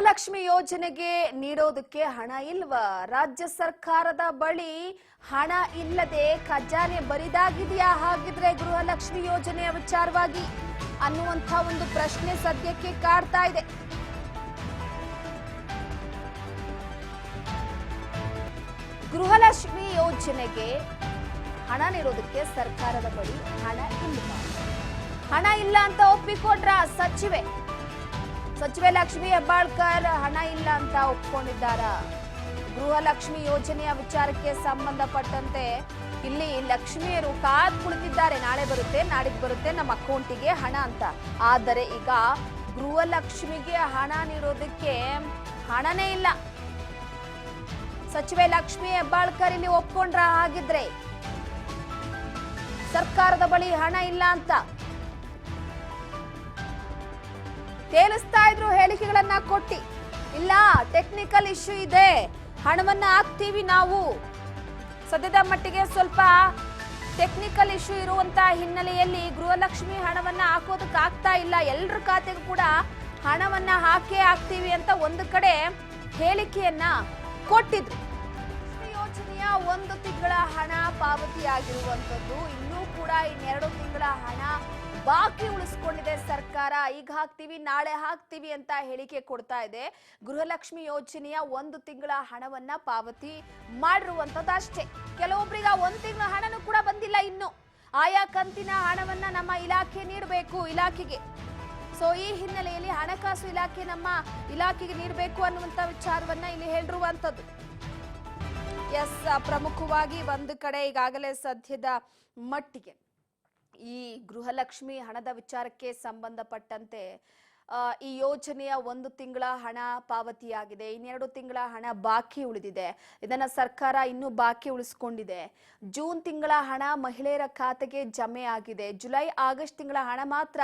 ಗೃಹಲಕ್ಷ್ಮಿ ಯೋಜನೆಗೆ ನೀಡೋದಕ್ಕೆ ಹಣ ಇಲ್ವಾ? ರಾಜ್ಯ ಸರ್ಕಾರದ ಬಳಿ ಹಣ ಇಲ್ಲದೆ ಖಜಾನೆ ಬರಿದಾಗಿದೆಯಾ ಹಾಗಿದ್ರೆ ಗೃಹಲಕ್ಷ್ಮಿ ಯೋಜನೆಯ ವಿಚಾರವಾಗಿ ಅನ್ನುವಂತ ಒಂದು ಪ್ರಶ್ನೆ ಸದ್ಯಕ್ಕೆ ಕಾಡ್ತಾ ಇದೆ. ಗೃಹಲಕ್ಷ್ಮಿ ಯೋಜನೆಗೆ ಹಣ ನೀಡೋದಕ್ಕೆ ಸರ್ಕಾರದ ಬಳಿ ಹಣ ಇಲ್ವಾ? ಹಣ ಇಲ್ಲ ಅಂತ ಒಪ್ಪಿಕೊಂಡ್ರ ಸಚಿವೆ ಲಕ್ಷ್ಮಿ ಹೆಬ್ಬಾಳ್ಕರ್ ಹಣ ಇಲ್ಲ ಅಂತ ಒಪ್ಕೊಂಡಿದ್ದಾರ? ಗೃಹಲಕ್ಷ್ಮಿ ಯೋಜನೆಯ ವಿಚಾರಕ್ಕೆ ಸಂಬಂಧಪಟ್ಟಂತೆ ಇಲ್ಲಿ ಲಕ್ಷ್ಮಿಯರು ಕಾದ್ ಕುಳಿತಿದ್ದಾರೆ. ನಾಳೆ ಬರುತ್ತೆ, ನಾಡಿದ್ದು ಬರುತ್ತೆ ನಮ್ಮ ಅಕೌಂಟಿಗೆ ಹಣ ಅಂತ. ಆದರೆ ಈಗ ಗೃಹಲಕ್ಷ್ಮಿಗೆ ಹಣ ನೀಡೋದಕ್ಕೆ ಹಣನೇ ಇಲ್ಲ. ಸಚಿವೆ ಲಕ್ಷ್ಮಿ ಹೆಬ್ಬಾಳ್ಕರ್ ಇಲ್ಲಿ ಒಪ್ಕೊಂಡ್ರ ಹಾಗಿದ್ರೆ ಸರ್ಕಾರದ ಬಳಿ ಹಣ ಇಲ್ಲ ಅಂತ ತೇಲಿಸ್ತಾ ಇದ್ರು ಹೇಳಿಕೆಗಳನ್ನ ಕೊಟ್ಟಿ. ಇಲ್ಲ, ಟೆಕ್ನಿಕಲ್ ಇಶ್ಯೂ ಇದೆ, ಹಣವನ್ನ ಹಾಕ್ತೀವಿ ನಾವು. ಸದ್ಯದ ಮಟ್ಟಿಗೆ ಸ್ವಲ್ಪ ಟೆಕ್ನಿಕಲ್ ಇಶ್ಯೂ ಇರುವಂತ ಹಿನ್ನೆಲೆಯಲ್ಲಿ ಗೃಹಲಕ್ಷ್ಮಿ ಹಣವನ್ನ ಹಾಕೋದಕ್ಕೆ ಆಗ್ತಾ ಇಲ್ಲ. ಎಲ್ಲರ ಖಾತೆಗೂ ಕೂಡ ಹಣವನ್ನ ಹಾಕ್ತೀವಿ ಅಂತ ಒಂದು ಕಡೆ ಹೇಳಿಕೆಯನ್ನ ಕೊಟ್ಟಿದ್ರು. ಯೋಜನೆಯ 1 ತಿಂಗಳ ಹಣ ಪಾವತಿಯಾಗಿರುವಂತದ್ದು, ಇನ್ನೂ ಕೂಡ ಇನ್ನೆರಡು ತಿಂಗಳ ಹಣ ಬಾಕಿ ಉಳಿಸ್ಕೊಂಡಿದೆ ಸರ್ಕಾರ. ಈಗ ಹಾಕ್ತೀವಿ, ನಾಳೆ ಹಾಕ್ತೀವಿ ಅಂತ ಹೇಳಿಕೆ ಕೊಡ್ತಾ ಇದೆ. ಗೃಹಲಕ್ಷ್ಮಿ ಯೋಜನೆಯ 1 ತಿಂಗಳ ಹಣವನ್ನ ಪಾವತಿ ಮಾಡಿರುವಂತದ್ದು ಅಷ್ಟೇ. ಕೆಲವೊಬ್ಬರಿಗೆ 1 ತಿಂಗಳ ಹಣನೂ ಕೂಡ ಬಂದಿಲ್ಲ. ಇನ್ನು ಆಯಾ ಕಂತಿನ ಹಣವನ್ನ ನಮ್ಮ ಇಲಾಖೆ ನೀಡಬೇಕು ಇಲಾಖೆಗೆ. ಸೊ ಈ ಹಿನ್ನೆಲೆಯಲ್ಲಿ ಹಣಕಾಸು ಇಲಾಖೆ ನಮ್ಮ ಇಲಾಖೆಗೆ ನೀಡಬೇಕು ಅನ್ನುವಂತ ವಿಚಾರವನ್ನ ಇಲ್ಲಿ ಹೇಳಿರುವಂತದ್ದು. ಎಸ್, ಪ್ರಮುಖವಾಗಿ ಒಂದು ಕಡೆ ಈಗಾಗಲೇ ಸದ್ಯದ ಮಟ್ಟಿಗೆ ಈ ಗೃಹಲಕ್ಷ್ಮಿ ಹಣದ ವಿಚಾರಕ್ಕೆ ಸಂಬಂಧಪಟ್ಟಂತೆ ಈ ಯೋಜನೆಯ 1 ತಿಂಗಳ ಹಣ ಪಾವತಿಯಾಗಿದೆ, ಇನ್ನೆರಡು ತಿಂಗಳ ಹಣ ಬಾಕಿ ಉಳಿದಿದೆ. ಇದನ್ನ ಸರ್ಕಾರ ಇನ್ನೂ ಬಾಕಿ ಉಳಿಸ್ಕೊಂಡಿದೆ. ಜೂನ್ ತಿಂಗಳ ಹಣ ಮಹಿಳೆಯರ ಖಾತೆಗೆ ಜಮೆ ಆಗಿದೆ. ಜುಲೈ ಆಗಸ್ಟ್ ತಿಂಗಳ ಹಣ ಮಾತ್ರ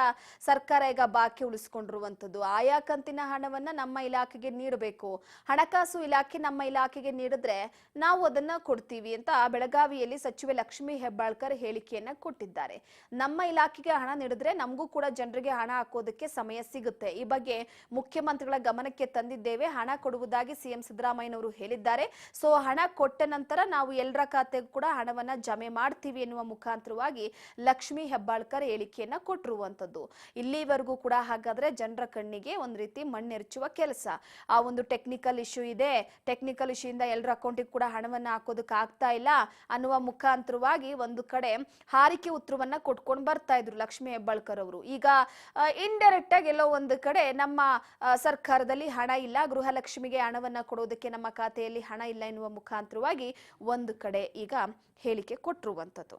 ಸರ್ಕಾರ ಈಗ ಬಾಕಿ ಉಳಿಸ್ಕೊಂಡಿರುವಂತದ್ದು. ಆಯಾ ಕಂತಿನ ಹಣವನ್ನ ನಮ್ಮ ಇಲಾಖೆಗೆ ನೀಡಬೇಕು, ಹಣಕಾಸು ಇಲಾಖೆ ನಮ್ಮ ಇಲಾಖೆಗೆ ನೀಡಿದ್ರೆ ನಾವು ಅದನ್ನ ಕೊಡ್ತೀವಿ ಅಂತ ಬೆಳಗಾವಿಯಲ್ಲಿ ಸಚಿವೆ ಲಕ್ಷ್ಮಿ ಹೆಬ್ಬಾಳ್ಕರ್ ಹೇಳಿಕೆಯನ್ನ ಕೊಟ್ಟಿದ್ದಾರೆ. ನಮ್ಮ ಇಲಾಖೆಗೆ ಹಣ ನೀಡಿದ್ರೆ ನಮಗೂ ಕೂಡ ಜನರಿಗೆ ಹಣ ಹಾಕೋದಕ್ಕೆ ಸಮಯ ಸಿಗುತ್ತೆ. ಈ ಬಗ್ಗೆ ಮುಖ್ಯಮಂತ್ರಿಗಳ ಗಮನಕ್ಕೆ ತಂದಿದ್ದೇವೆ, ಹಣ ಕೊಡುವುದಾಗಿ ಸಿಎಂ ಸಿದ್ದರಾಮಯ್ಯನವರು ಹೇಳಿದ್ದಾರೆ. ಸೊ ಹಣ ಕೊಟ್ಟ ನಂತರ ನಾವು ಎಲ್ಲರ ಖಾತೆಗೂ ಕೂಡ ಹಣವನ್ನ ಜಮೆ ಮಾಡ್ತೀವಿ ಎನ್ನುವ ಮುಖಾಂತರವಾಗಿ ಲಕ್ಷ್ಮಿ ಹೆಬ್ಬಾಳ್ಕರ್ ಹೇಳಿಕೆಯನ್ನ ಕೊಟ್ಟಿರುವಂತದ್ದು. ಇಲ್ಲಿವರೆಗೂ ಕೂಡ ಹಾಗಾದ್ರೆ ಜನರ ಕಣ್ಣಿಗೆ ಒಂದ್ ರೀತಿ ಮಣ್ಣೆರಚುವ ಕೆಲಸ. ಆ ಒಂದು ಟೆಕ್ನಿಕಲ್ ಇಶ್ಯೂ ಇದೆ, ಟೆಕ್ನಿಕಲ್ ಇಶ್ಯೂ ಇಂದ ಎಲ್ಲರ ಅಕೌಂಟಿಗೆ ಕೂಡ ಹಣವನ್ನ ಹಾಕೋದಕ್ಕೆ ಆಗ್ತಾ ಇಲ್ಲ ಅನ್ನುವ ಮುಖಾಂತರವಾಗಿ ಒಂದು ಕಡೆ ಹಾರಿಕೆ ಉತ್ತರವನ್ನ ಕೊಟ್ಕೊಂಡು ಬರ್ತಾ ಇದ್ರು ಲಕ್ಷ್ಮಿ ಹೆಬ್ಬಾಳ್ಕರ್ ಅವರು. ಈಗ ಇಂಡೈರೆಕ್ಟ್ ಆಗಿ ಎಲ್ಲೋ ಒಂದು ಕಡೆ ನಮ್ಮ ಸರ್ಕಾರದಲ್ಲಿ ಹಣ ಇಲ್ಲ, ಗೃಹಲಕ್ಷ್ಮಿಗೆ ಹಣವನ್ನ ಕೊಡೋದಕ್ಕೆ ನಮ್ಮ ಖಾತೆಯಲ್ಲಿ ಹಣ ಇಲ್ಲ ಎನ್ನುವ ಮುಖಾಂತರವಾಗಿ ಒಂದು ಕಡೆ ಈಗ ಹೇಳಿಕೆ ಕೊಟ್ಟಿರುವಂತದ್ದು.